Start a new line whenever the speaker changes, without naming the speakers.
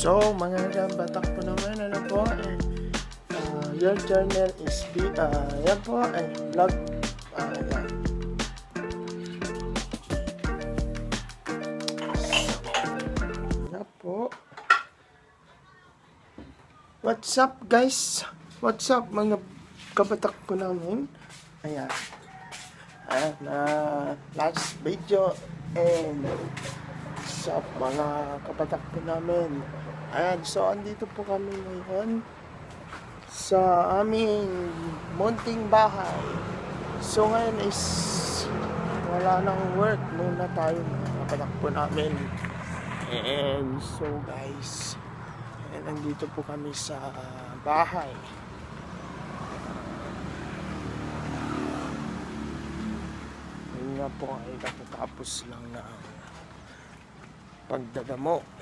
So, mga batak po naman, ano po, your channel is yan po, vlog, yan. Yan po. What's up, guys? What's up, mga kabatak po namin? Ayan. Ayan, last video, and sa mga kabatak po namin. Ayan, so andito po kami ngayon sa aming munting bahay. So ngayon is wala nang work, muna tayo mga kabatak po namin. And so guys, nandito po kami sa bahay. Yun nga po ay katatapos lang na pagdadamo.